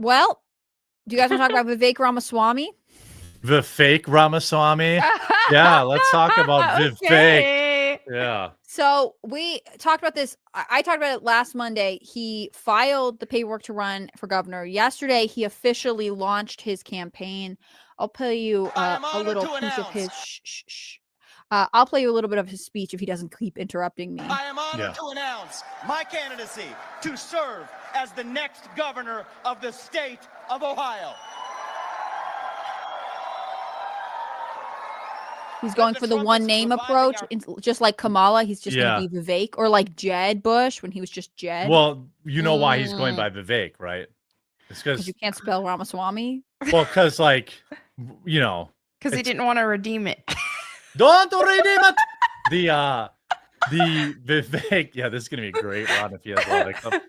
Well, do you guys want to talk about Vivek Ramaswamy? The fake Ramaswamy? Yeah, let's talk about Vivek. Okay. Yeah. So we talked about this. I talked about it last Monday. He filed the paperwork to run for governor. Yesterday, he officially launched his campaign. I'll play you a little piece of his. I'll play you a little bit of his speech if he doesn't keep interrupting me. I am honored to announce my candidacy to serve as the next governor of the state of Ohio. He's going for the one name approach, just like Kamala. He's just going to be Vivek, or like Jed Bush when he was just Jed. Well, you know why he's going by Vivek, right? It's because you can't spell Ramaswamy. Well, because like, you know, because he didn't want to redeem it. Don't redeem it. The Vivek. Yeah, this is gonna be a great run if he has a lot of stuff.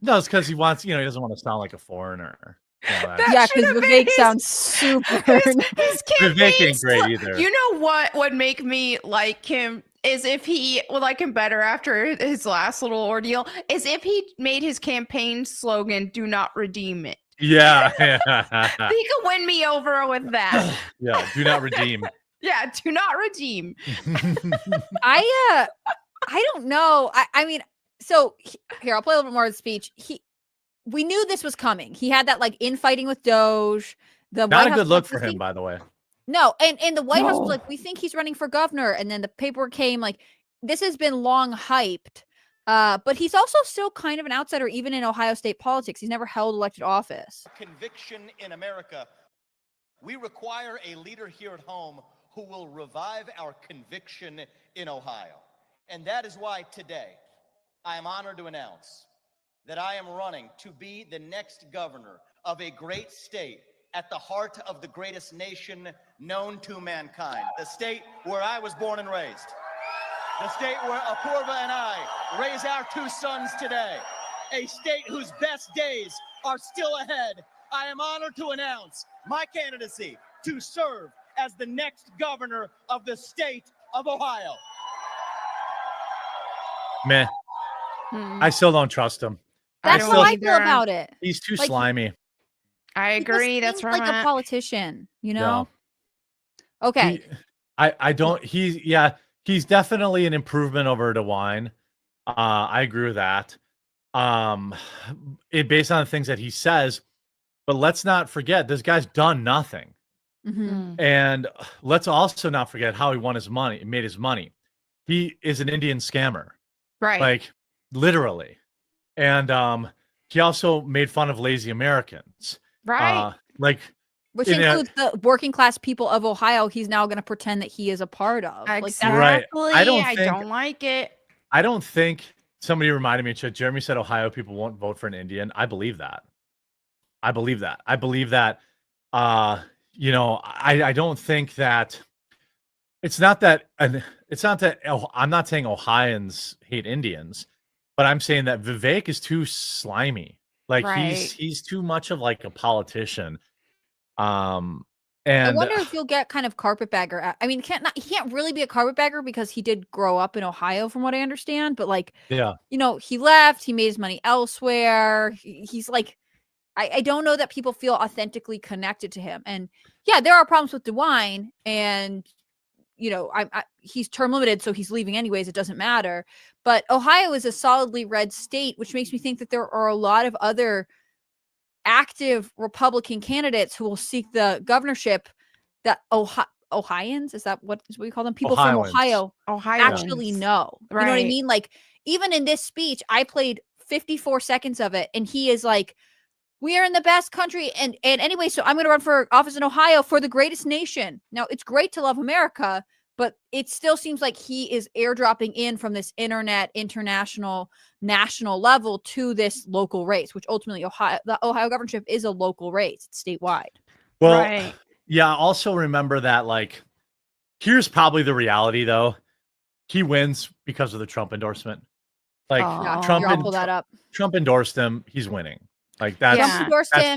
No, it's because he wants. You know, he doesn't want to sound like a foreigner. Yeah, because Vivek sounds super. His Vivek ain't great either. You know what would make me like him is if he would like him better after his last little ordeal. Is if he made his campaign slogan "Do not redeem it." Yeah, he could win me over with that. Yeah, do not redeem. Yeah, do not redeem. I don't know. I mean, so here I'll play a little bit more of the speech. We knew this was coming. He had that like infighting with Doge. Not a good look for him, by the way. No, and the White House was like, we think he's running for governor, and then the paperwork came. Like, this has been long hyped, but he's also still kind of an outsider, even in Ohio state politics. He's never held elected office. Conviction in America. We require a leader here at home who will revive our conviction in Ohio, and that is why today I am honored to announce that I am running to be the next governor of a great state at the heart of the greatest nation known to mankind, the state where I was born and raised, the state where Apurva and I raise our two sons today, a state whose best days are still ahead. I am honored to announce my candidacy to serve as the next governor of the state of Ohio. Meh. I still don't trust him. That's how I feel about it. He's too slimy. I agree. That's right. Like a politician, you know? No. Okay. I don't. He's definitely an improvement over DeWine. I agree with that. Based on the things that he says, but let's not forget this guy's done nothing. And let's also not forget how he won his money, made his money. He is an Indian scammer, right? Like literally. And he also made fun of lazy Americans. Right. Which includes the working class people of Ohio he's now going to pretend that he is a part of. Exactly. Right. I don't like it. I don't think somebody reminded me, Jeremy said Ohio people won't vote for an Indian. I believe that. I believe that. You know, I don't think that it's not that I'm not saying Ohioans hate Indians. But I'm saying that Vivek is too slimy. Like he's too much of like a politician. And I wonder if you'll get kind of carpetbagger. I mean, he can't really be a carpetbagger because he did grow up in Ohio, from what I understand. But like, you know, he left. He made his money elsewhere. He's like, I don't know that people feel authentically connected to him. And yeah, there are problems with DeWine, and you know, he's term limited, so he's leaving anyways. It doesn't matter. But Ohio is a solidly red state, which makes me think that there are a lot of other active Republican candidates who will seek the governorship that Ohioans, is that what we call them? People Ohioans. from Ohio actually know. You know what I mean? Like, even in this speech, I played 54 seconds of it, and he is like, we are in the best country. And anyway, so I'm going to run for office in Ohio for the greatest nation. Now, it's great to love America, but it still seems like he is airdropping in from this internet, international, national level to this local race, which ultimately the Ohio governorship is a local race. It's statewide. Well, yeah. Also remember that, like, here's probably the reality, though. He wins because of the Trump endorsement. Like, Trump endorsed him. He's winning. Like that's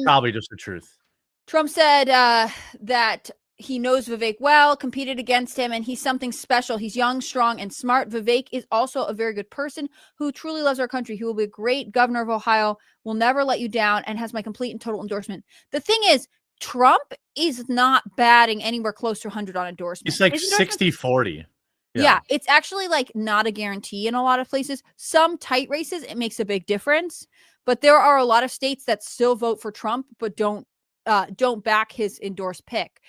probably just the truth. Trump said that he knows Vivek well, competed against him, and he's something special. He's young, strong, and smart. Vivek is also a very good person who truly loves our country. He will be a great governor of Ohio, will never let you down, and has my complete and total endorsement. The thing is, Trump is not batting anywhere close to 100 on endorsements. He's like 60-40. Yeah, it's actually like not a guarantee in a lot of places. Some tight races, it makes a big difference. But there are a lot of states that still vote for Trump, but don't back his endorsed pick.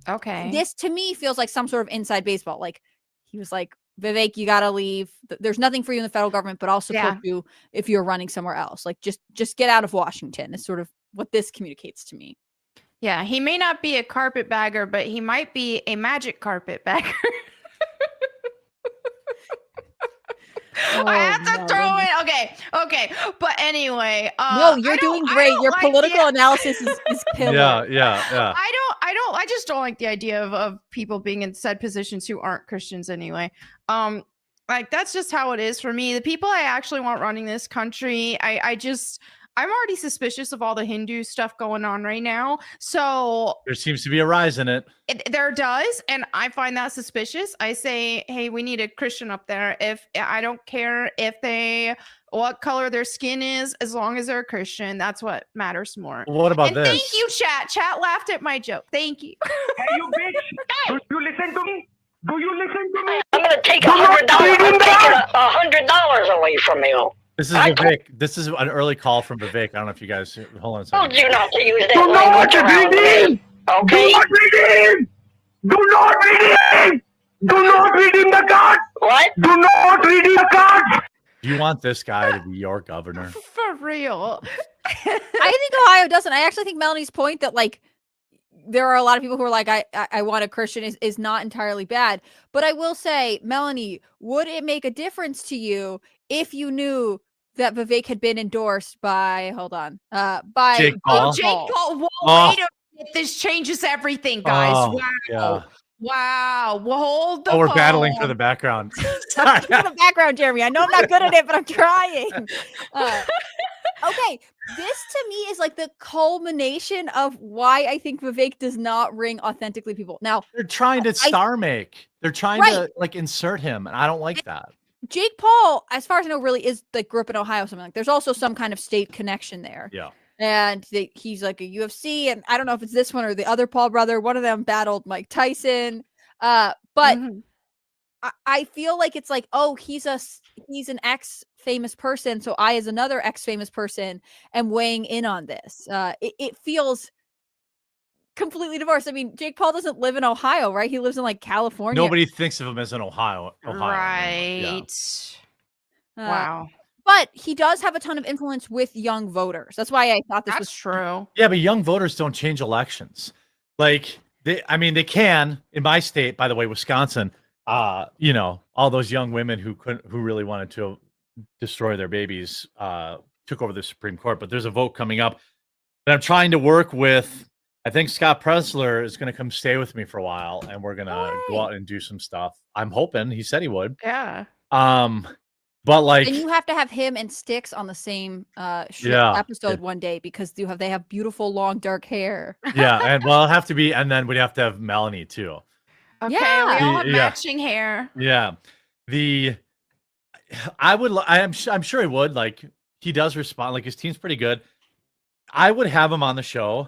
Okay. This to me feels like some sort of inside baseball. Like he was like, Vivek, you got to leave. There's nothing for you in the federal government, but I'll support you if you're running somewhere else. Like just get out of Washington is sort of what this communicates to me. Yeah, he may not be a carpetbagger, but he might be a magic carpetbagger. I have to throw it. Okay. But anyway, no, you're doing great. Your political analysis is pillar. Yeah. I just don't like the idea of people being in said positions who aren't Christians anyway. Like that's just how it is for me. The people I actually want running this country, I'm already suspicious of all the Hindu stuff going on right now. So there seems to be a rise in it. There does, and I find that suspicious. I say, hey, we need a Christian up there. If I don't care what color their skin is, as long as they're a Christian, that's what matters more. What about this? Thank you, chat. Chat laughed at my joke. Thank you. Hey, you bitch! Do you listen to me? Do you listen to me? I'm gonna take $100. I'm taking $100 away from you. This is Vivek. This is an early call from Vivek. I don't know if you guys hold on a second. Told you not to use that Do not language around redeem! me. Okay? Do not redeem! Do not redeem! Do not redeem the card! What? Do not redeem the card! Do you want this guy to be your governor? For real. I think Ohio doesn't. I actually think Melonie's point that like there are a lot of people who are like, I want a Christian is not entirely bad. But I will say, Melonie, would it make a difference to you if you knew that Vivek had been endorsed by by Jake Paul? Jake Paul. Whoa, wait a minute. This changes everything, guys. Wow. Yeah. Wow. Well, hold the we're phone. battling for the background. Sorry. The background, Jeremy. I know I'm not good at it, but I'm trying. Okay, this to me is like the culmination of why I think Vivek does not ring authentically people. Now They're trying to star make. They're trying to like insert him, and I don't like that. Jake Paul, as far as I know, really is like grew up in Ohio, something like. There's also some kind of state connection there. Yeah. And he's like a UFC, and I don't know if it's this one or the other Paul brother. One of them battled Mike Tyson. But I feel like it's like, oh, he's an ex-famous person, so I, as another ex-famous person, am weighing in on this. It feels completely divorced. I mean, Jake Paul doesn't live in Ohio, right? He lives in like California. Nobody thinks of him as an Ohio. Right. Yeah. Wow. But he does have a ton of influence with young voters. That's why I thought this was true. Yeah, but young voters don't change elections. Like they can in my state, by the way, Wisconsin. All those young women who really wanted to destroy their babies took over the Supreme Court. But there's a vote coming up that I'm trying to work with. I think Scott Presler is going to come stay with me for a while, and we're going to go out and do some stuff. I'm hoping. He said he would. Yeah. But like, and you have to have him and Styx on the same episode one day because they have beautiful long dark hair. Yeah, and well, it'll have to be, and then we'd have to have Melonie too. Okay, we all have Yeah. matching hair. Yeah, I'm sure he would. Like, he does respond. Like, his team's pretty good. I would have him on the show,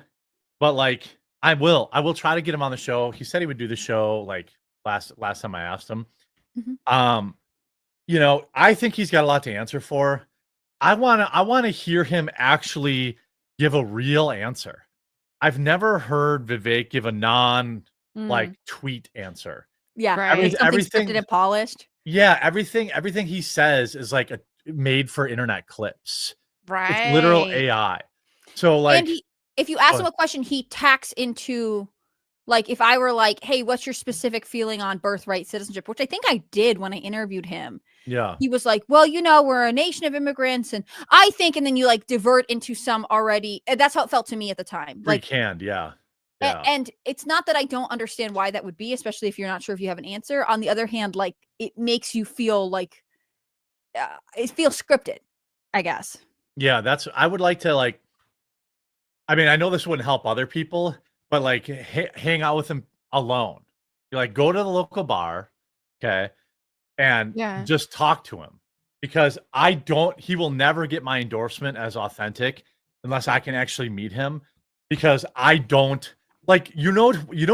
but like, I will try to get him on the show. He said he would do the show like last time I asked him. Mm-hmm. I think he's got a lot to answer for. I want to hear him actually give a real answer. I've never heard Vivek give a tweet answer. Yeah, right. Everything scripted and polished. Yeah, everything he says is like made for internet clips. Right. It's literal AI. So like, and if you ask him a question, he tacks into, like, if I were like, hey, what's your specific feeling on birthright citizenship? Which I think I did when I interviewed him. Yeah. He was like, well, we're a nation of immigrants. And I think, and then you like divert into some already. And that's how it felt to me at the time. Like, canned, yeah. And it's not that I don't understand why that would be, especially if you're not sure if you have an answer. On the other hand, like, it makes you feel like it feels scripted, I guess. Yeah, I would like to like, I mean, I know this wouldn't help other people, but like hang out with him alone. You're like, go to the local bar, okay, and just talk to him, because he will never get my endorsement as authentic unless I can actually meet him, because I don't like,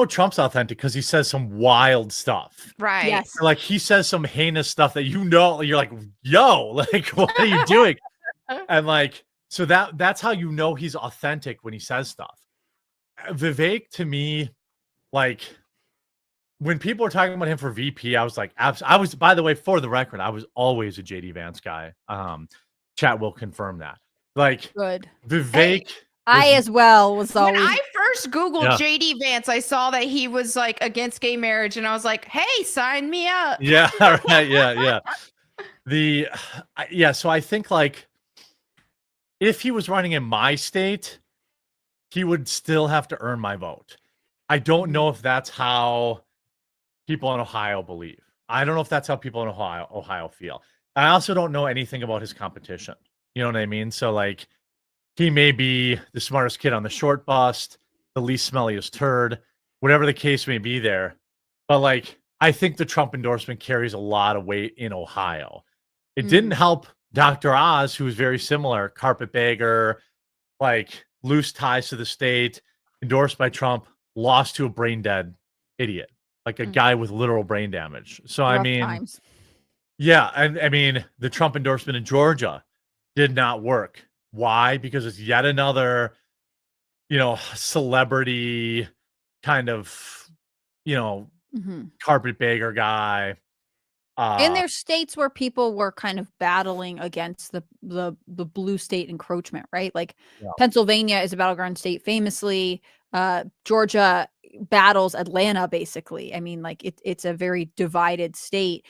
Trump's authentic because he says some wild stuff. Right. Yes. Like, he says some heinous stuff that, you're like, yo, like, what are you doing? And like, so that's how you know he's authentic, when he says stuff. Vivek, to me, like, when people were talking about him for VP, I was like, by the way, for the record, I was always a JD Vance guy. Chat will confirm that. Like, good. Vivek. I as well was always. When I first Googled JD Vance, I saw that he was like against gay marriage, and I was like, hey, sign me up. Yeah, right. Yeah. So I think, like, if he was running in my state, he would still have to earn my vote. I don't know if that's how people in Ohio believe. I don't know if that's how people in Ohio feel. I also don't know anything about his competition. You know what I mean? So, like, he may be the smartest kid on the short bus, the least smelliest turd, whatever the case may be there. But, like, I think the Trump endorsement carries a lot of weight in Ohio. It didn't help Dr. Oz, who was very similar, carpetbagger, like, loose ties to the state, endorsed by Trump, lost to a brain dead idiot, like a guy with literal brain damage. So, Rough I mean, times. yeah, and I mean, the Trump endorsement in Georgia did not work. Why? Because it's yet another, celebrity kind of, carpetbagger guy. And there's states where people were kind of battling against the blue state encroachment, right? Like Pennsylvania is a battleground state famously. Georgia battles Atlanta, basically. I mean, like, it's a very divided state.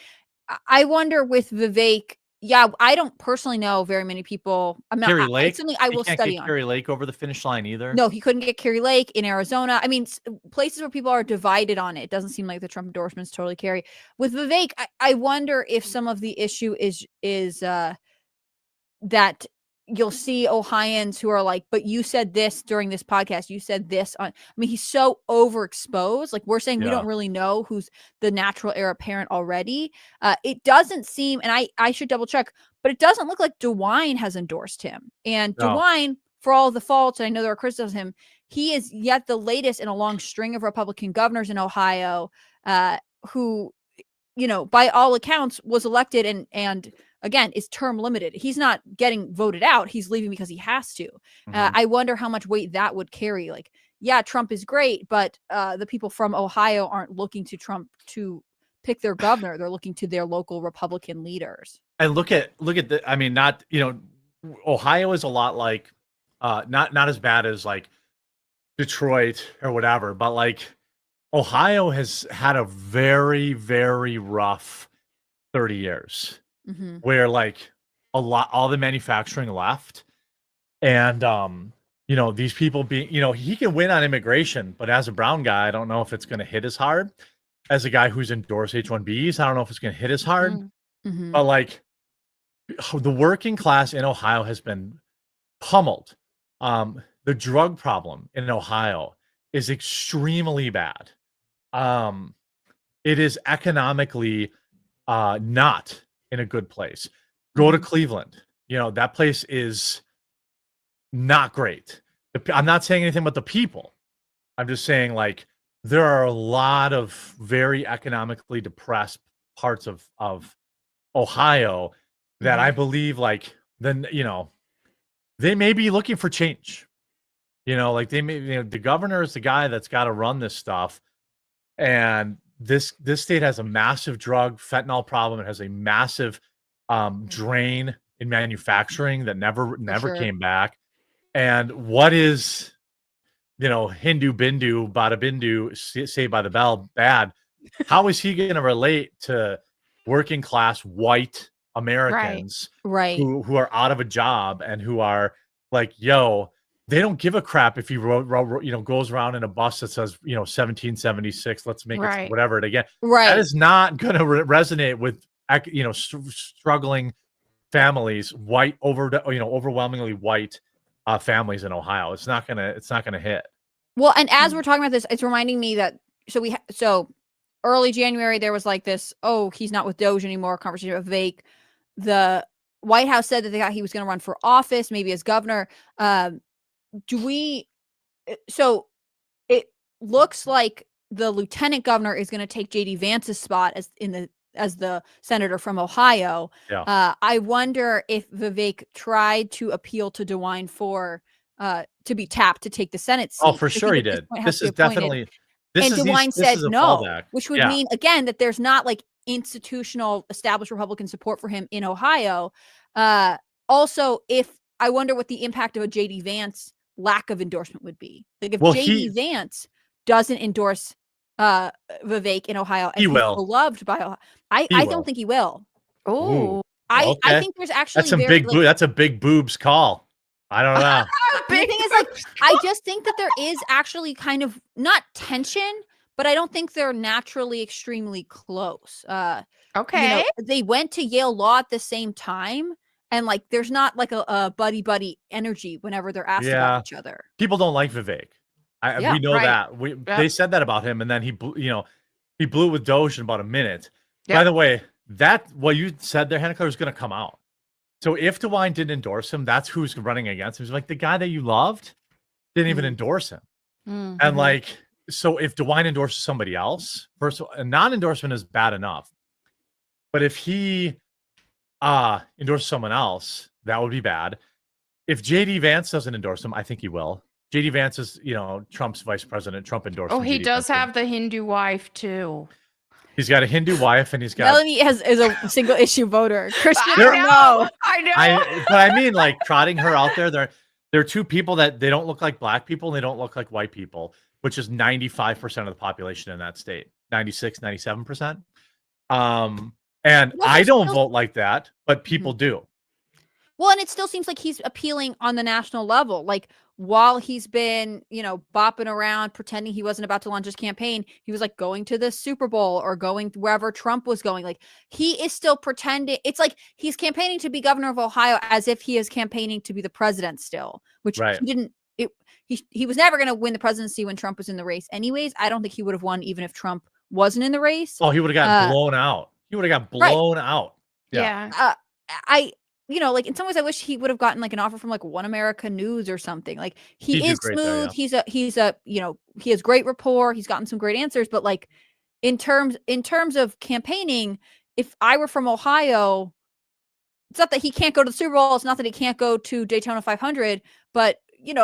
I wonder with Vivek. Yeah, I don't personally know very many people. I'm not. Kerry Lake. It's something I will study on. Kerry Lake over the finish line either. No, he couldn't get Kerry Lake in Arizona. I mean, places where people are divided on it. It doesn't seem like the Trump endorsements totally carry. With Vivek, I wonder if some of the issue is that you'll see Ohioans who are like, but you said this during this podcast. You said this on. I mean, he's so overexposed. Like, we're saying we don't really know who's the natural heir apparent already. It doesn't seem, and I should double check, but it doesn't look like DeWine has endorsed him. And DeWine, for all the faults, and I know there are criticisms of him, he is yet the latest in a long string of Republican governors in Ohio who, by all accounts, was elected and again, is term limited. He's not getting voted out. He's leaving because he has to. I wonder how much weight that would carry. Like, yeah, Trump is great, but the people from Ohio aren't looking to Trump to pick their governor. They're looking to their local Republican leaders. And look at the. I mean, Ohio is a lot like, not as bad as like Detroit or whatever, but like Ohio has had a very, very rough 30 years. Where like all the manufacturing left, and these people being, he can win on immigration, but as a brown guy, I don't know if it's going to hit as hard. As a guy who's endorsed H-1Bs, I don't know if it's going to hit as hard. But like, the working class in Ohio has been pummeled. The drug problem in Ohio is extremely bad. It is economically not in a good place. Go to Cleveland. That place is not great. I'm not saying anything about the people. I'm just saying, like, there are a lot of very economically depressed parts of Ohio that I believe, like, then, they may be looking for change. Like, they may, the governor is the guy that's got to run this stuff. And this state has a massive drug fentanyl problem. It has a massive drain in manufacturing that never came back. And what is, Hindu Bindu, Bada Bindu, Saved by the Bell bad? How is he going to relate to working class white Americans right. Who are out of a job and who are like, yo, they don't give a crap if he goes around in a bus that says, 1776, let's make it whatever it again. Right. That is not going to resonate with, struggling families, overwhelmingly white families in Ohio. It's not going to hit. Well, and as we're talking about this, it's reminding me that, so early January there was like this, oh, he's not with Doge anymore conversation with Vivek. The White House said that they thought he was going to run for office, maybe as governor. So it looks like the lieutenant governor is going to take JD Vance's spot as the senator from Ohio. Yeah. I wonder if Vivek tried to appeal to DeWine for to be tapped to take the Senate seat. Oh, for sure he did. This is definitely. And DeWine said no, fallback. which would mean again that there's not like institutional established Republican support for him in Ohio. Also, I wonder what the impact of a JD Vance lack of endorsement would be. Like if JD Vance doesn't endorse Vivek in Ohio, and he will. Beloved by Ohio, I don't think he will. Oh, I think there's actually that's a big boobs call. I don't know. The thing is, like, I just think that there is actually kind of not tension, but I don't think they're naturally extremely close. okay. They went to Yale Law at the same time, and like, there's not like a buddy energy whenever they're asked about each other. People don't like Vivek. We know that. They said that about him, and then he blew it with Doge in about a minute. Yep. By the way, what you said there, Hannah, was going to come out. So if DeWine didn't endorse him, that's who's running against him. He's like, the guy that you loved didn't even endorse him. Mm-hmm. And like, so if DeWine endorses somebody else, first of all, a non-endorsement is bad enough. But if he endorses someone else, that would be bad. If JD Vance doesn't endorse him, I think he will. JD Vance is, Trump's vice president. Trump endorsed him. Oh, he does have the Hindu wife too. He's got a Hindu wife, and he's got Melonie is a single issue voter. Christian, I know. But I mean, like, trotting her out there. There are two people that they don't look like black people, and they don't look like white people, which is 95% of the population in that state, 96, 97%. And I don't vote like that, but people do. Well, and it still seems like he's appealing on the national level. Like, while he's been, bopping around, pretending he wasn't about to launch his campaign, he was like going to the Super Bowl or going wherever Trump was going. Like, he is still pretending. It's like he's campaigning to be governor of Ohio as if he is campaigning to be the president still, which he didn't. He was never going to win the presidency when Trump was in the race. Anyways, I don't think he would have won even if Trump wasn't in the race. Oh, he would have gotten blown out. He would have got blown out. Yeah. Like, in some ways I wish he would have gotten like an offer from like One America News or something. Like, he is smooth. There, he has great rapport. He's gotten some great answers, but like in terms of campaigning, if I were from Ohio, it's not that he can't go to the Super Bowl. It's not that he can't go to Daytona 500, but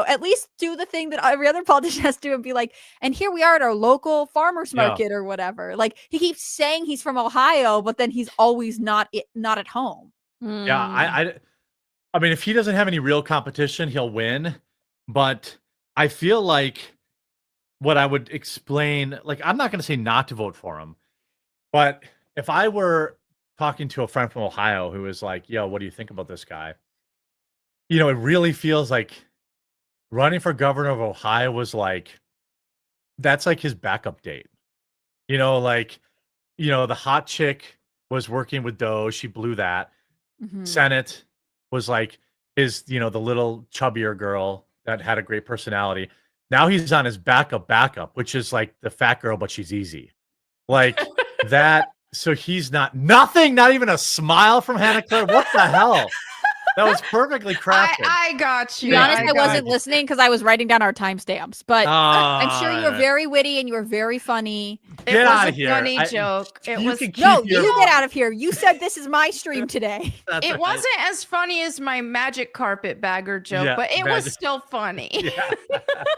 at least do the thing that every other politician has to do and be like, and here we are at our local farmers market or whatever. Like, he keeps saying he's from Ohio, but then he's always not at home. Yeah, I mean, if he doesn't have any real competition, he'll win. But I feel like what I would explain, like, I'm not going to say not to vote for him, but if I were talking to a friend from Ohio who was like, yo, what do you think about this guy? It really feels like running for governor of Ohio was like, that's like his backup date. The hot chick was working with Doe. She blew that. Mm-hmm. Senate was like his, the little chubbier girl that had a great personality. Now he's on his backup, which is like the fat girl, but she's easy. Like that. So he's not even a smile from Hannah Claire. What the hell? That was perfectly crafted. I got you. To be honest, I wasn't listening because I was writing down our timestamps. But I'm sure you were very witty and you were very funny. It was a funny joke. You get out of here. You said this is my stream today. It wasn't as funny as my magic carpet bagger joke, but it was still funny. Yeah.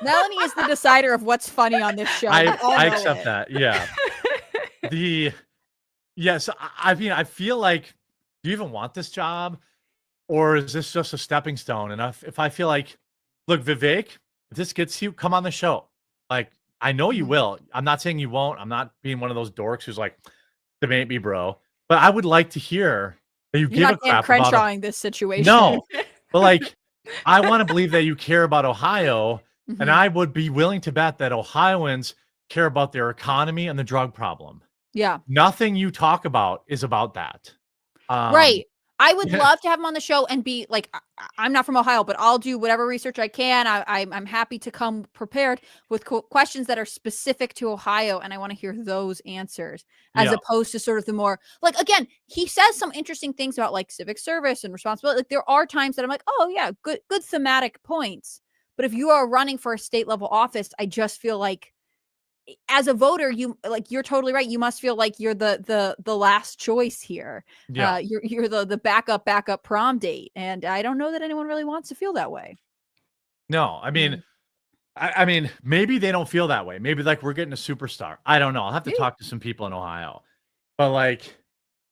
Melonie is the decider of what's funny on this show. I accept that. Yeah. So I mean, I feel like, do you even want this job? Or is this just a stepping stone? And if I feel like, look, Vivek, if this gets you, come on the show. Like, I know you will. I'm not saying you won't. I'm not being one of those dorks who's like, debate me, bro. But I would like to hear that you give a crap Crenshawing this situation. No, but like, I want to believe that you care about Ohio, and I would be willing to bet that Ohioans care about their economy and the drug problem. Yeah. Nothing you talk about is about that. Right. I would love to have him on the show and be like, I'm not from Ohio, but I'll do whatever research I can. I'm happy to come prepared with questions that are specific to Ohio, and I want to hear those answers as opposed to sort of the more like, again, he says some interesting things about like civic service and responsibility. Like there are times that I'm like, oh yeah, good thematic points. But if you are running for a state level office, I just feel like as a voter, you're totally right. You must feel like you're the last choice here. Yeah. You're the backup prom date. And I don't know that anyone really wants to feel that way. No, I mean, I mean, maybe they don't feel that way. Maybe like we're getting a superstar. I don't know. I'll have to talk to some people in Ohio. But like,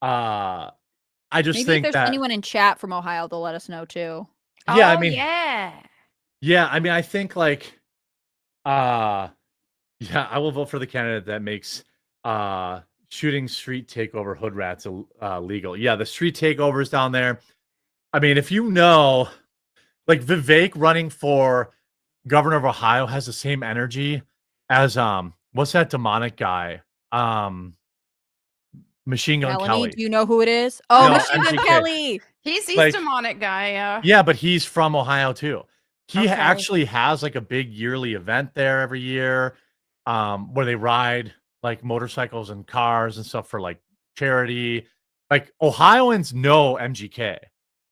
I just maybe think if there's that anyone in chat from Ohio, they'll let us know too. Yeah, I mean, yeah. I mean, I think like, yeah, I will vote for the candidate that makes shooting street takeover hood rats legal. Yeah, the street takeovers down there. I mean, if you know, like Vivek running for governor of Ohio has the same energy as what's that demonic guy? Machine Gun Melonie, Kelly. do you know who it is? Oh, No, Machine Gun MGK. Kelly. He's Like- demonic guy. Yeah. Yeah, but he's from Ohio too. He Okay. actually has like a big yearly event there every year, where they ride like motorcycles and cars and stuff for like charity. Like Ohioans know MGK,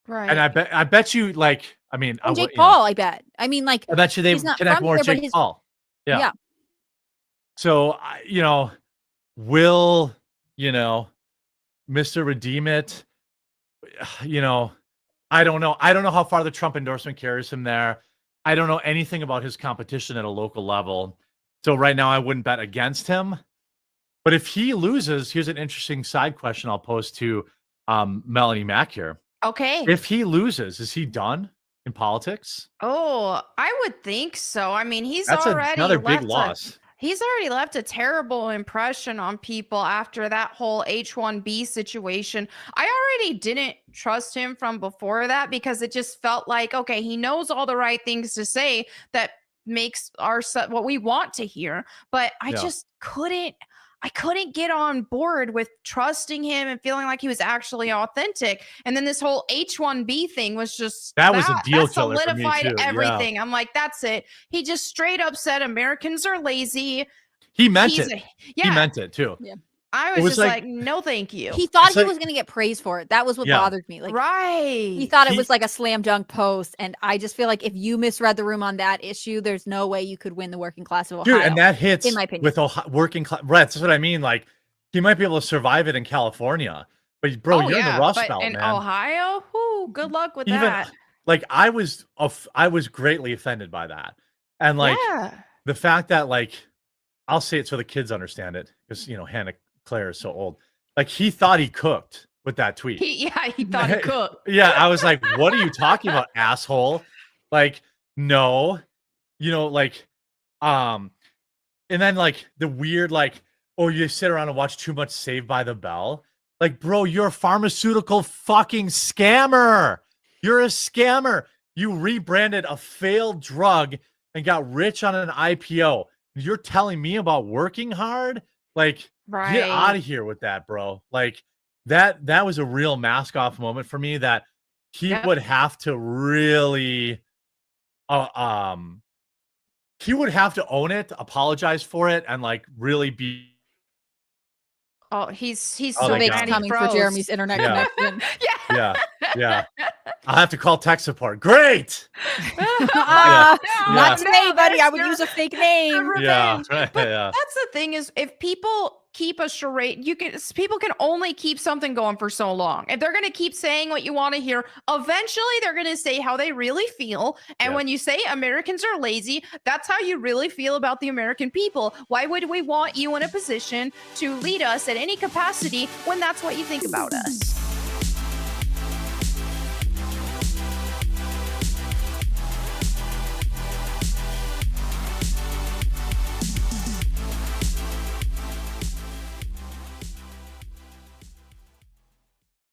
Right. and I bet you like I mean And Jake you know, Paul, I bet. I mean, like I bet you they he's not connect from more with here, but Jake his- Paul. Yeah. Yeah. So you know, will Mr. Redeem It? You know, I don't know. I don't know how far the Trump endorsement carries him there. I don't know anything about his competition at a local level. So right now I wouldn't bet against him. But if he loses, here's an interesting side question I'll pose to Melonie Mack here. Okay. If he loses, is he done in politics? Oh, I would think so. I mean, That's already another big left loss. He's already left a terrible impression on people after that whole H-1B situation. I already didn't trust him from before that because it just felt like, okay, he knows all the right things to say that makes what we want to hear. But I just couldn't get on board with trusting him and feeling like he was actually authentic. And then this whole H-1B thing was just that was a deal that killer for me solidified too. everything. Yeah. I'm like, that's it. He just straight up said Americans are lazy. He meant it. Yeah. He meant it too. Yeah. I It was was just like- like, no, thank you. He thought It's he like- was going to get praise for it. That was what Yeah. bothered me. Like, right. he thought it He- was like a slam dunk post, and I just feel like if you misread the room on that issue, there's no way you could win the working class of Ohio. Dude, and that hits in my opinion. with working class. Right, that's what I mean. Like, he might be able to survive it in California, but bro, you're in the Rust but Belt, in man. Ohio, whoo, good luck with Even that. like I was greatly offended by that, and like yeah. the fact that like I'll say it so the kids understand it because Hannah Claire is so old. Like he thought he cooked with that tweet. He thought he cooked. Yeah, I was like, what are you talking about, asshole? Like, no, like, and then like the weird, like, oh, you sit around and watch too much Saved by the Bell. Like, bro, you're a pharmaceutical fucking scammer. You're a scammer. You rebranded a failed drug and got rich on an IPO. You're telling me about working hard? Like, Right. get out of here with that, bro. Like that was a real mask off moment for me that he would have to really he would have to own it, apologize for it, and like really be Oh, he's Oh, so my Vic God. mad he coming for froze. Jeremy's internet Yeah. connection. yeah. I'll have to call tech support. Great. Not Yeah. today, buddy. I would There's use a fake name. Yeah. revenge. Right, But yeah. that's the thing is if people keep a charade, people can only keep something going for so long. If they're going to keep saying what you want to hear, eventually they're going to say how they really feel. And Yeah. when you say Americans are lazy, that's how you really feel about the American people. Why would we want you in a position to lead us at any capacity when that's what you think about us?